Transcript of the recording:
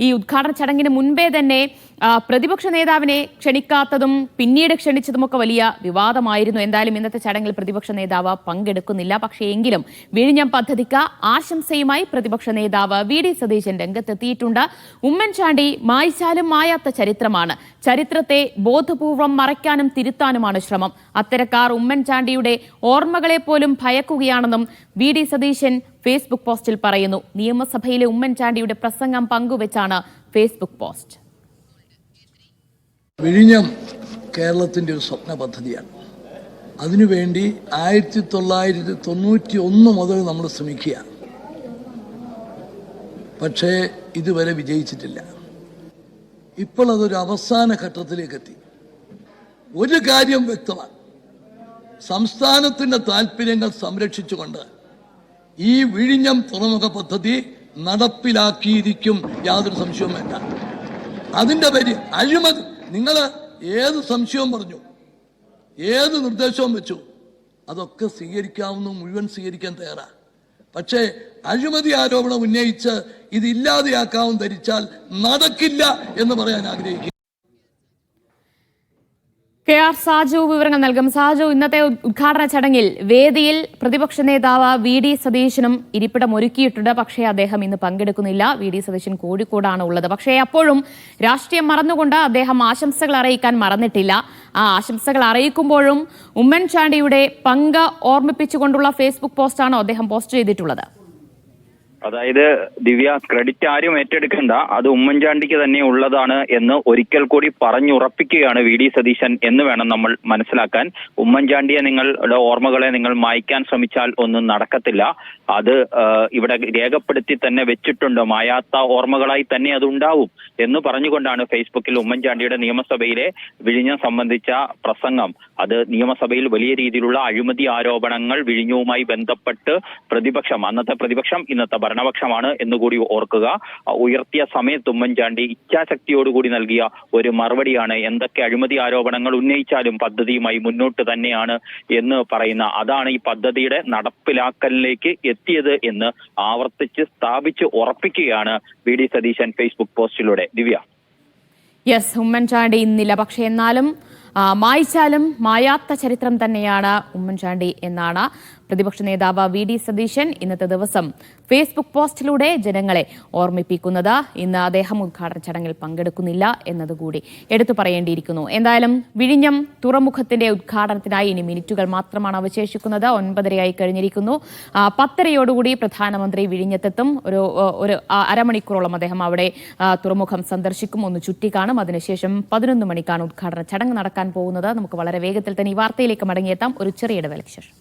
ഈ ഉദ്ഘാടന ചടങ്ങിന് മുൻപേ തന്നെ പ്രതിപക്ഷ നേതാവിനെ ക്ഷണിക്കാത്തതും പിന്നീട് ക്ഷണിച്ചതുമൊക്കെ വലിയ വിവാദമായിരുന്നു. എന്തായാലും ഇന്നത്തെ ചടങ്ങിൽ പ്രതിപക്ഷ നേതാവ് പങ്കെടുക്കുന്നില്ല. പക്ഷേ എങ്കിലും വിഴിഞ്ഞം പദ്ധതിക്ക് ആശംസയുമായി പ്രതിപക്ഷ നേതാവ് വി.ഡി. സതീശൻ രംഗത്തെത്തിയിട്ടുണ്ട്. ഉമ്മൻചാണ്ടി മായ്ച്ചാലും മായാത്ത ചരിത്രമാണ്. ചരിത്രത്തെ ബോധപൂർവം മറയ്ക്കാനും തിരുത്താനുമാണ് ശ്രമം. അത്തരക്കാർ ഉമ്മൻചാണ്ടിയുടെ ഓർമ്മകളെ പോലും ഭയക്കുകയാണെന്നും വി.ഡി. സതീശൻ ഫേസ്ബുക്ക് പോസ്റ്റിൽ പറയുന്നു. നിയമസഭയിലെ ഉമ്മൻചാണ്ടിയുടെ പ്രസംഗം പങ്കുവച്ചാണ് ഫേസ്ബുക്ക് പോസ്റ്റ്. വിഴിഞ്ഞം കേരളത്തിൻ്റെ ഒരു സ്വപ്ന പദ്ധതിയാണ്. അതിനുവേണ്ടി 1991 മുതൽ നമ്മൾ ശ്രമിക്കുക. പക്ഷേ ഇതുവരെ വിജയിച്ചിട്ടില്ല. ഇപ്പോൾ അതൊരു അവസാന ഘട്ടത്തിലേക്ക് എത്തി. ഒരു കാര്യം വ്യക്തമാണ്, സംസ്ഥാനത്തിൻ്റെ താല്പര്യങ്ങൾ സംരക്ഷിച്ചുകൊണ്ട് ഈ വിഴിഞ്ഞം തുറമുഖ പദ്ധതി നടപ്പിലാക്കിയിരിക്കും, യാതൊരു സംശയവും വേണ്ട. അതിൻ്റെ പേര് അഴിമതി. നിങ്ങൾ ഏത് സംശയവും പറഞ്ഞു, ഏത് നിർദ്ദേശവും വെച്ചു, അതൊക്കെ സ്വീകരിക്കാവുന്ന മുഴുവൻ സ്വീകരിക്കാൻ തയ്യാറാണ്. പക്ഷേ അഴിമതി ആരോപണം ഉന്നയിച്ച് ഇതില്ലാതെയാക്കാവും ധരിച്ചാൽ നടക്കില്ല എന്ന് പറയാൻ ആഗ്രഹിക്കുന്നു. കെ.ആർ. സാജു വിവരങ്ങൾ നൽകും. സാജു, ഇന്നത്തെ ഉദ്ഘാടന ചടങ്ങിൽ വേദിയിൽ പ്രതിപക്ഷ നേതാവ് വി.ഡി. സതീശനും ഇരിപ്പിടം ഒരുക്കിയിട്ടുണ്ട്. പക്ഷേ അദ്ദേഹം ഇന്ന് പങ്കെടുക്കുന്നില്ല. വി.ഡി. സതീശൻ കോഴിക്കോടാണ് ഉള്ളത്. പക്ഷേ അപ്പോഴും രാഷ്ട്രീയം മറന്നുകൊണ്ട് അദ്ദേഹം ആശംസകൾ അറിയിക്കാൻ മറന്നിട്ടില്ല. ആ ആശംസകൾ അറിയിക്കുമ്പോഴും ഉമ്മൻചാണ്ടിയുടെ പങ്ക് ഓർമ്മിപ്പിച്ചുകൊണ്ടുള്ള ഫേസ്ബുക്ക് പോസ്റ്റാണോ അദ്ദേഹം പോസ്റ്റ് ചെയ്തിട്ടുള്ളത്? അതായത് ദിവ്യ, ക്രെഡിറ്റ് ആരും ഏറ്റെടുക്കണ്ട, അത് ഉമ്മൻചാണ്ടിക്ക് തന്നെ ഉള്ളതാണ് എന്ന് ഒരിക്കൽ കൂടി പറഞ്ഞുറപ്പിക്കുകയാണ് വി.ഡി. സതീശൻ എന്ന് വേണം നമ്മൾ മനസ്സിലാക്കാൻ. ഉമ്മൻചാണ്ടിയെ നിങ്ങളുടെ ഓർമ്മകളെ നിങ്ങൾ മായ്ക്കാൻ ശ്രമിച്ചാൽ ഒന്നും നടക്കത്തില്ല. അത് ഇവിടെ രേഖപ്പെടുത്തി തന്നെ വെച്ചിട്ടുണ്ട്. മായാത്ത ഓർമ്മകളായി തന്നെ അത് ഉണ്ടാവും എന്ന് പറഞ്ഞുകൊണ്ടാണ് ഫേസ്ബുക്കിൽ ഉമ്മൻചാണ്ടിയുടെ നിയമസഭയിലെ വിഴിഞ്ഞം സംബന്ധിച്ച പ്രസംഗം. അത് നിയമസഭയിൽ വലിയ രീതിയിലുള്ള അഴിമതി ആരോപണങ്ങൾ വിഴിഞ്ഞവുമായി ബന്ധപ്പെട്ട് പ്രതിപക്ഷം, അന്നത്തെ പ്രതിപക്ഷം ഇന്നത്തെ ഭരണപക്ഷമാണ് എന്നുകൂടി ഓർക്കുക, ഉയർത്തിയ സമയത്ത് ഉമ്മൻചാണ്ടി ഇച്ഛാശക്തിയോടുകൂടി നൽകിയ ഒരു മറുപടിയാണ്. എന്തൊക്കെ അഴിമതി ആരോപണങ്ങൾ ഉന്നയിച്ചാലും പദ്ധതിയുമായി മുന്നോട്ട് തന്നെയാണ് എന്ന് പറയുന്ന, അതാണ് ഈ പദ്ധതിയുടെ നടപ്പിലാക്കലിലേക്ക് എത്തിയത് എന്ന് ആവർത്തിച്ച് സ്ഥാപിച്ച് ഉറപ്പിക്കുകയാണ് വി.ഡി. സതീശൻ ഫേസ്ബുക്ക് പോസ്റ്റിലൂടെ. ദിവ്യ, യെസ്, ഉമ്മൻചാണ്ടി ഇന്നില്ല. പക്ഷേ എന്നാലും മായ്ച്ചാലും മായാത്ത ചരിത്രം തന്നെയാണ് ഉമ്മൻചാണ്ടി എന്നാണ് പ്രതിപക്ഷ നേതാവ് വി.ഡി. സതീശൻ ഇന്നത്തെ ദിവസം ഫേസ്ബുക്ക് പോസ്റ്റിലൂടെ ജനങ്ങളെ ഓർമ്മിപ്പിക്കുന്നത്. ഇന്ന് അദ്ദേഹം ഉദ്ഘാടന ചടങ്ങിൽ പങ്കെടുക്കുന്നില്ല എന്നതുകൂടി എടുത്തു പറയേണ്ടിയിരിക്കുന്നു. എന്തായാലും വിഴിഞ്ഞം തുറമുഖത്തിന്റെ ഉദ്ഘാടനത്തിനായി ഇനി മിനിറ്റുകൾ മാത്രമാണ് അവശേഷിക്കുന്നത്. 9:30 കഴിഞ്ഞിരിക്കുന്നു. 10:30 പ്രധാനമന്ത്രി വിഴിഞ്ഞത്തെത്തും. ഒരു അരമണിക്കൂറോളം അദ്ദേഹം അവിടെ തുറമുഖം സന്ദർശിക്കും, ഒന്ന് ചുറ്റിക്കാണും. അതിനുശേഷം 11 മണിക്കാണ് ഉദ്ഘാടന ചടങ്ങ് നടക്കാൻ പോകുന്നത്. നമുക്ക് വളരെ വേഗത്തിൽ തന്നെ ഈ വാർത്തയിലേക്ക് മടങ്ങിയെത്താം ഒരു ചെറിയ ഇടവേളയ്ക്ക് ശേഷം.